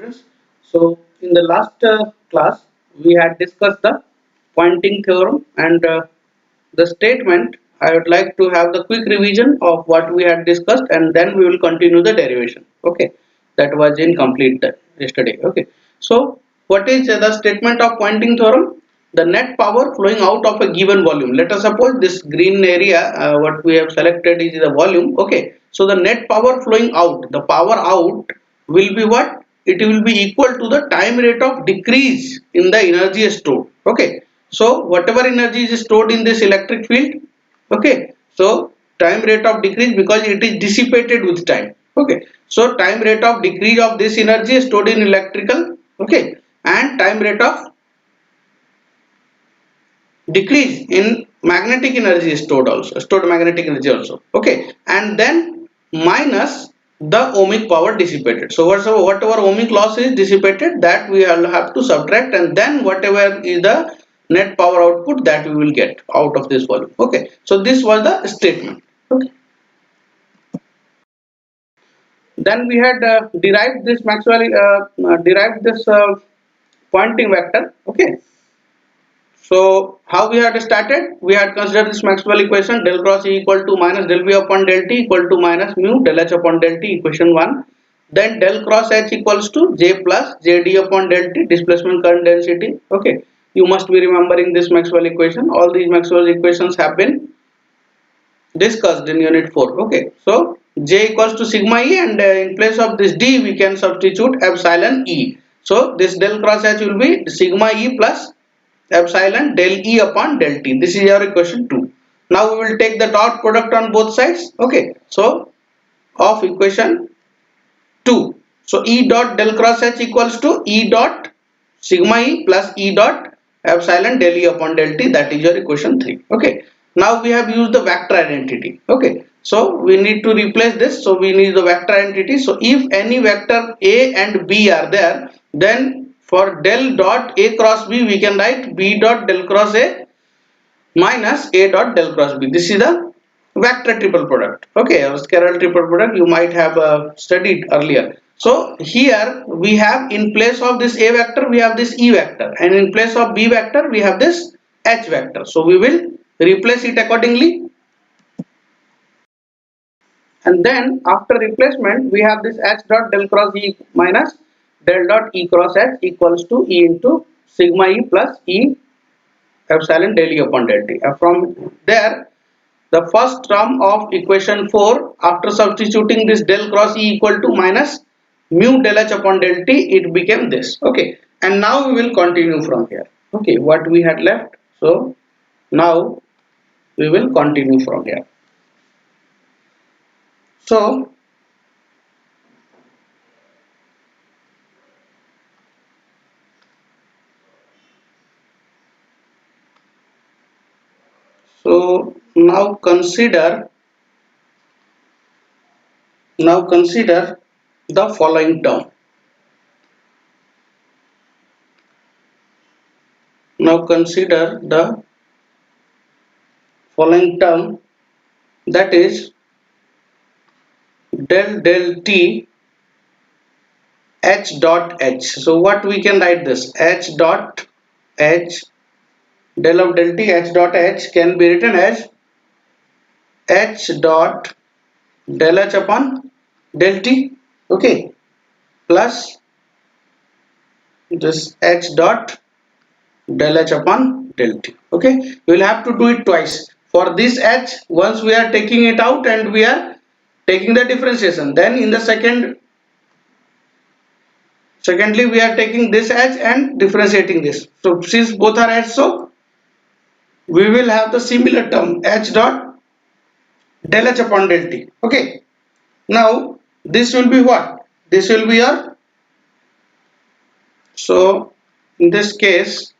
students. So in the last class we had discussed the Poynting theorem and the statement. I would like to have the quick revision of what we had discussed and then we will continue the derivation. Okay, that was incomplete yesterday. Okay, so what is the statement of Poynting theorem? The net power flowing out of a given volume. Let us suppose this green area, what we have selected is the volume. Okay, so the net power flowing out, the power out will be what? It will be equal to the time rate of decrease in the energy stored. Okay, so whatever energy is stored in this electric field, okay, so time rate of decrease because it is dissipated with time. Okay, so time rate of decrease of this energy stored in electrical, okay, and time rate of decrease in magnetic energy stored magnetic energy also. Okay, and then minus the ohmic power dissipated. So whatever ohmic loss is dissipated, that we will have to subtract, and then whatever is the net power output, that we will get out of this volume. Okay, so this was the statement. Okay, then we had derived this Maxwell derived this Poynting vector. Okay, so how we had started? We had considered this Maxwell equation del cross E equal to minus del V upon del T equal to minus mu del H upon del T, equation 1. Then del cross H equals to J plus JD upon del T, displacement current density. Okay, you must be remembering this Maxwell equation. All these Maxwell equations have been discussed in unit 4. Okay, so J equals to sigma E, and in place of this D we can substitute epsilon E. So this del cross H will be sigma E plus epsilon del E upon del T. This is your equation 2. Now we will take the dot product on both sides. Okay, so of equation 2. So E dot del cross H equals to E dot sigma E plus E dot epsilon del E upon del T. That is your equation 3. Okay, now we have used the vector identity. Okay, so we need to replace this. So we need the vector identity. So if any vector A and B are there, then for del dot A cross B we can write B dot del cross A minus A dot del cross B. This is the vector triple product. Okay, or scalar triple product you might have studied earlier. So here we have, in place of this A vector we have this E vector, and in place of B vector we have this H vector. So we will replace it accordingly, and then after replacement we have this H dot del cross E minus del dot E cross H equals to E into sigma E plus E epsilon del E upon del T. From there, the first term of equation 4, after substituting this del cross E equal to minus mu del H upon del T, it became this. Okay, and now we will continue from here. Okay, what we had left. So now we will continue from here. So now consider the following term. Now consider the following term, that is del T H dot H. So what we can write this? H dot H, del of del T H dot H can be written as H dot del H upon del T. Okay, plus this H dot del H upon del T. Okay, we will have to do it twice. For this H, once we are taking it out and we are taking the differentiation, then in the secondly we are taking this H and differentiating this. So since both are H, so we will have the similar term H dot del H upon del T. Okay, now this will be what? This will be your, so in this case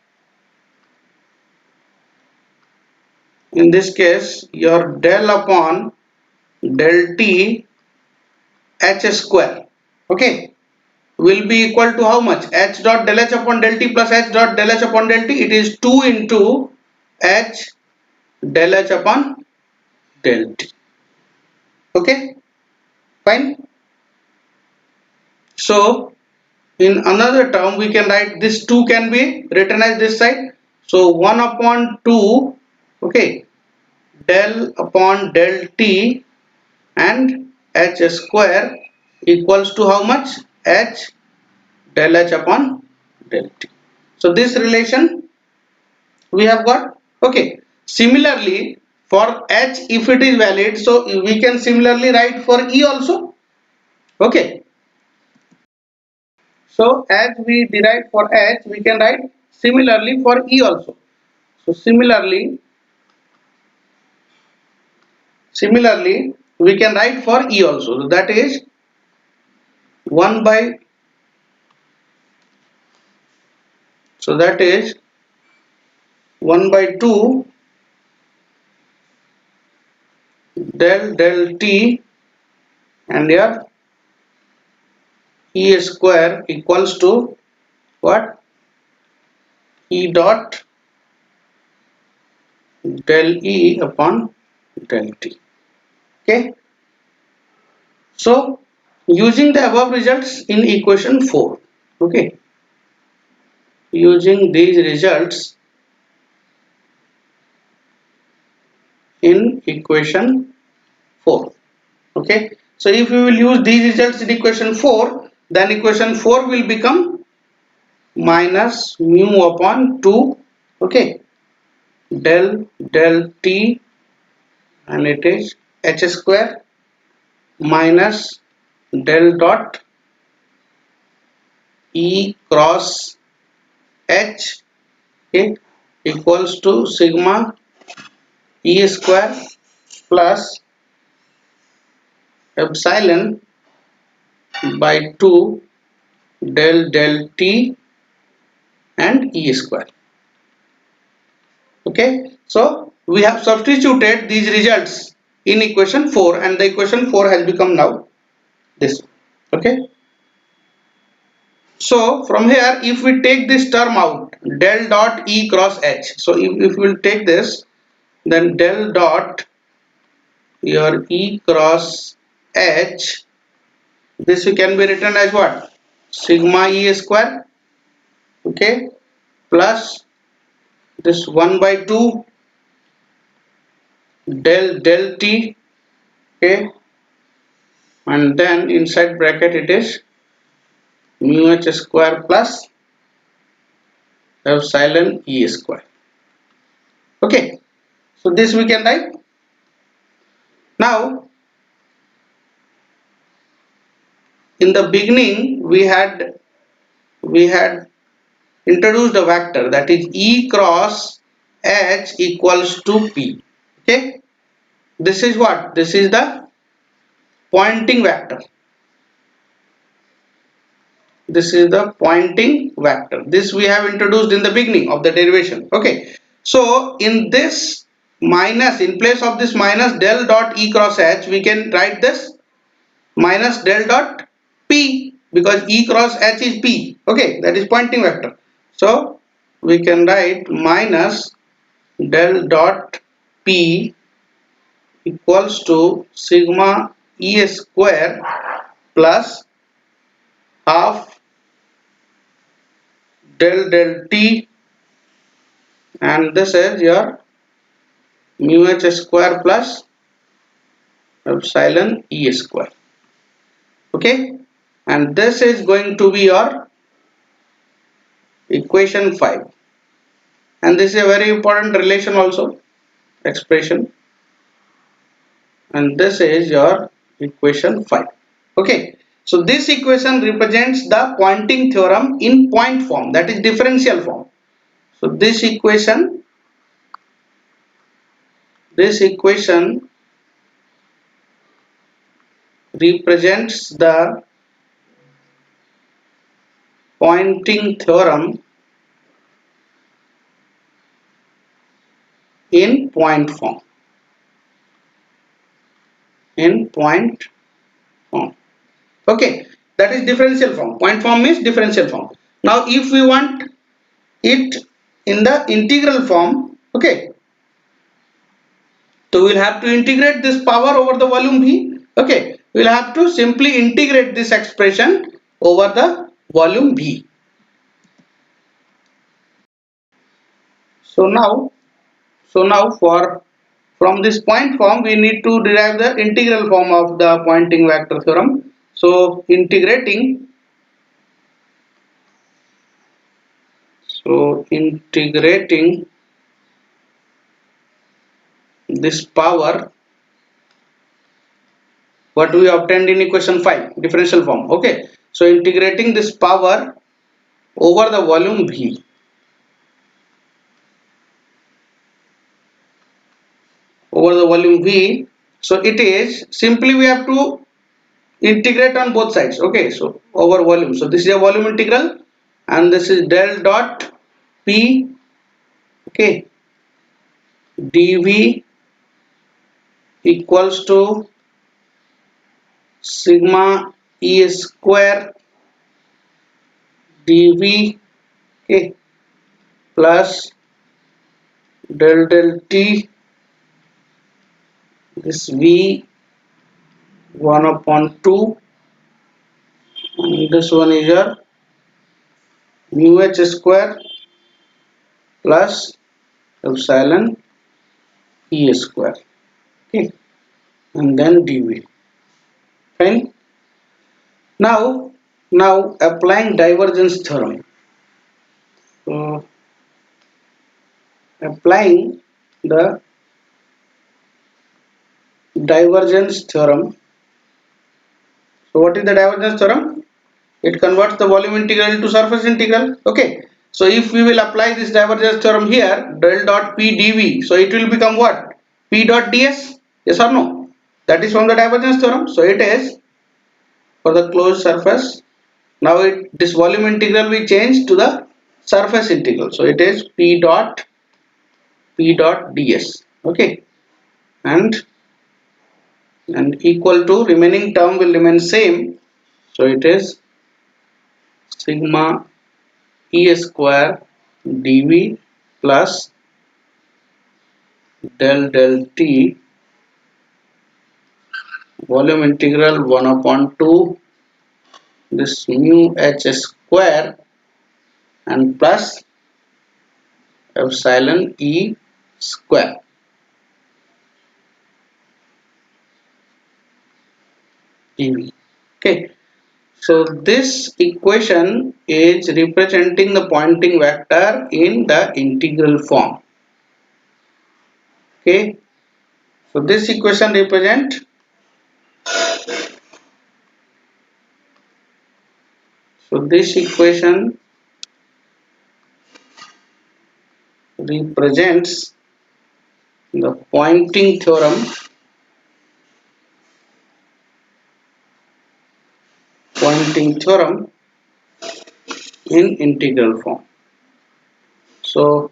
your del upon del T H square, okay, will be equal to how much? H dot del H upon del T plus H dot del H upon del T. It is 2 into H del H upon del T. Okay, fine. So in another term we can write this 2 can be written as this side. So 1 upon 2, okay, del upon del t and h square equals to how much? H del h upon del t. So this relation we have got. Okay, similarly for h, if it is valid, so we can similarly write for e also. Okay, so as we derive for h, we can write similarly for e also. So similarly we can write for e also. So that is 1 by, so that is 1 by 2 del t and here e square equals to what? E dot del e upon del t. Okay, so using the above results in equation 4, okay, using these results in equation 4, okay, so if we will use these results in equation 4, then equation 4 will become minus mu upon 2, okay, del t and it is h square minus del dot e cross h, okay, equals to sigma e square plus epsilon by 2 del t and e square. Okay, so we have substituted these results in equation 4 and the equation 4 has become now this. Okay, so from here if we take this term out, del dot e cross h, so if we will take this, then del dot your e cross h, this can be written as what? Sigma e square, okay, plus this 1 by 2 del t, okay, and then inside bracket it is mu h square plus epsilon e square. Okay, so this we can write. Now in the beginning we had introduced a vector, that is e cross h equals to p. Okay, this is what? This is the pointing vector. This is the pointing vector. This we have introduced in the beginning of the derivation. Okay, so in this minus, in place of this minus del dot e cross h, we can write this minus del dot p, because e cross h is p. Okay, that is pointing vector. So we can write minus del dot p equals to sigma e square plus half del t, and this is your mu h square plus epsilon e square. Okay, and this is going to be your equation 5, and this is a very important relation also, expression, and this is your equation 5. Okay, so this equation represents the pointing theorem in point form, that is differential form. So this equation represents the pointing theorem in point form. In point form. Okay, that is differential form. Point form means differential form. Now if we want it in the integral form, okay, so we'll have to integrate this power over the volume V. Okay, we'll have to simply integrate this expression over the volume V. So now for from this point form we need to derive the integral form of the Poynting vector theorem. So integrating this power what we obtained in equation 5 differential form. Okay, so integrating this power over the volume V, so it is simply we have to integrate on both sides. Okay, so over volume, so this is a volume integral and this is del dot P, okay, dV equals to sigma E square dV, okay, plus del T, this V 1 upon 2, and this one is your mu H square plus epsilon E square, okay, and then dV. Fine. Now applying divergence theorem. So applying the divergence theorem. So what is the divergence theorem? It converts the volume integral into surface integral. Okay. So if we will apply this divergence theorem here, del dot P dV, so it will become what? P dot ds. Yes or no? That is from the divergence theorem. So it is for the closed surface. Now this volume integral we change to the surface integral. So it is P dot ds. Okay, and equal to remaining term will remain same. So it is sigma E square dV plus del T volume integral 1 upon 2 this mu H square and plus epsilon E square dV. Okay, so this equation is representing the Poynting vector in the integral form. Okay, so this equation represents the Poynting theorem in integral form. So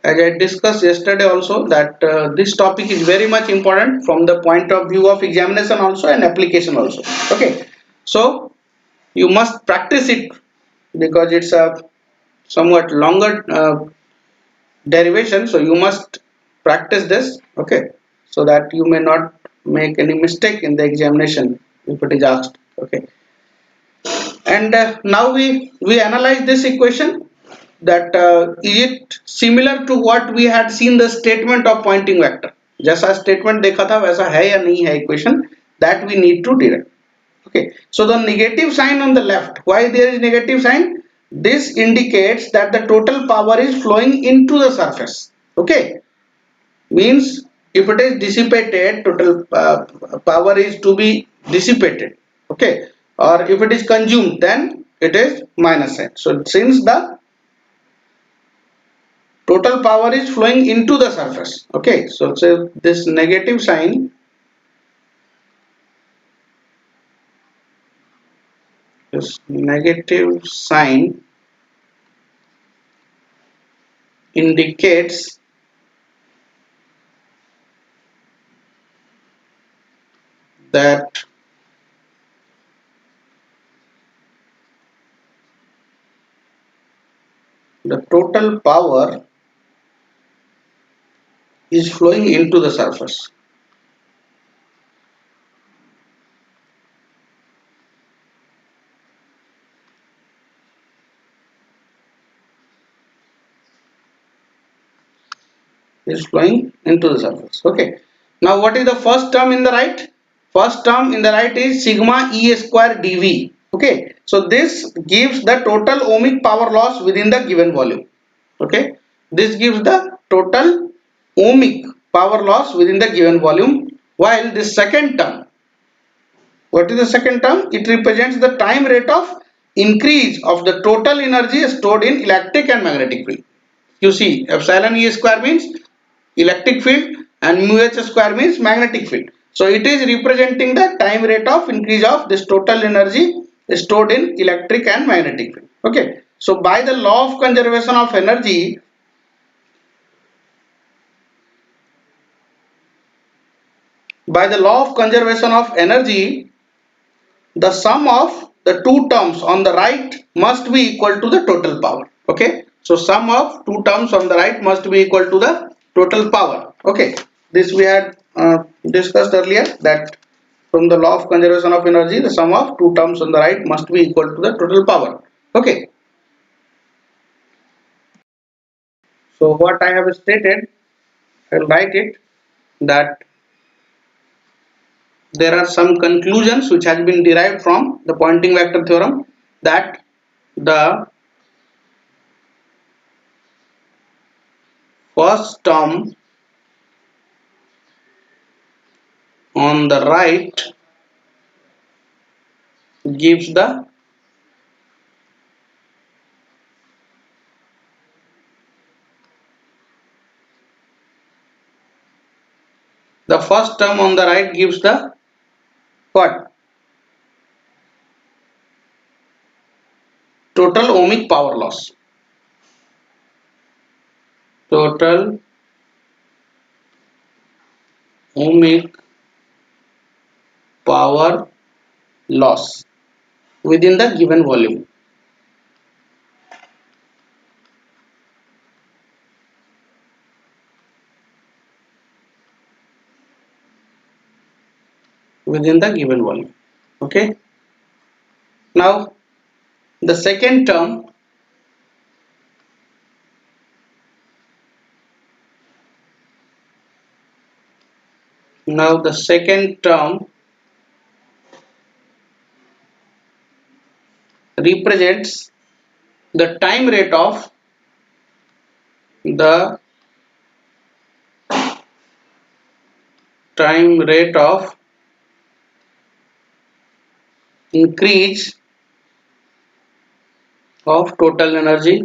as I discussed yesterday also that this topic is very much important from the point of view of examination also and application also. Okay, so you must practice it because it's a somewhat longer derivation, so you must practice this. Okay, so that you may not make any mistake in the examination if it is asked. Okay, and now we analyze this equation that is it similar to what we had seen the statement of Poynting vector. जैसा statement देखा था वैसा है या नहीं है equation that we need to derive. Okay, so the negative sign on the left, why there is negative sign? This indicates that the total power is flowing into the surface. Okay, means if it is dissipated, total power is to be dissipated. Okay, or if it is consumed, then it is minus sign. So since the total power is flowing into the surface, okay, so this negative sign indicates that the total power is flowing into the surface. is flowing into the surface. Okay. Now what is the first term in the right? First term in the right is sigma E square dV. Okay. So this gives the total ohmic power loss within the given volume. Okay. This gives the total ohmic power loss within the given volume, while this second term, what is the second term? It represents the time rate of increase of the total energy stored in electric and magnetic field. You see, epsilon E square means electric field and mu H square means magnetic field. So it is representing the time rate of increase of this total energy stored in electric and magnetic field. Okay. So by the law of conservation of energy, the sum of the two terms on the right must be equal to the total power. Okay. So sum of two terms on the right must be equal to the total power. Okay. This we had discussed earlier, that from the law of conservation of energy, the sum of two terms on the right must be equal to the total power. Okay. So what I have stated, I will write it, that there are some conclusions which has been derived from the Poynting vector theorem, that the first term on the right gives the first term on the right gives the what? Total ohmic power loss. Total ohmic power loss within the given volume. Within the given volume. Okay. Now the second term, represents the time rate of the increase of total energy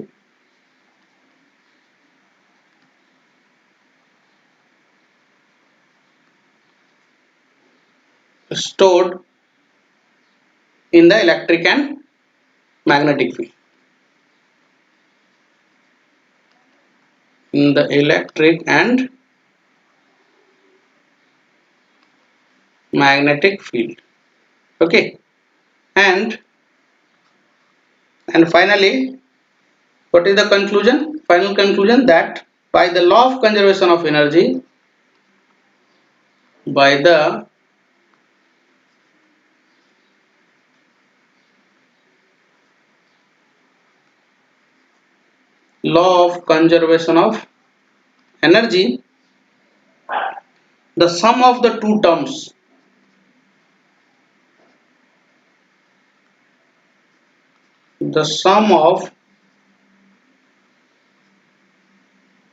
stored in the electric and magnetic field. In the electric and magnetic field. Okay. And finally, what is the conclusion? Final conclusion, that by the law of conservation of energy, by the law of conservation of energy, the sum of the two terms, the sum of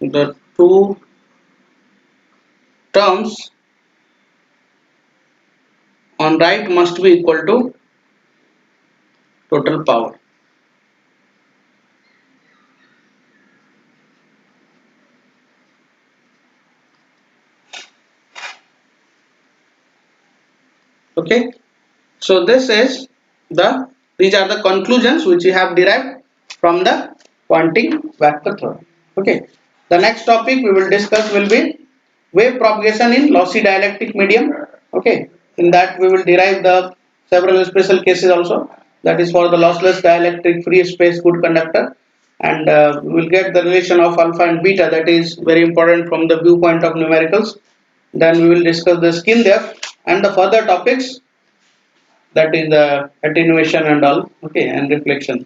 the two terms on right must be equal to total power. Okay. So these are the conclusions which we have derived from the Poynting vector theorem. Okay. The next topic we will discuss will be wave propagation in lossy dielectric medium. Okay. In that we will derive the several special cases also. That is for the lossless dielectric free space good conductor, and we will get the relation of alpha and beta, that is very important from the viewpoint of numericals. Then we will discuss the skin depth and the further topics, that is the attenuation and all, okay, and reflection.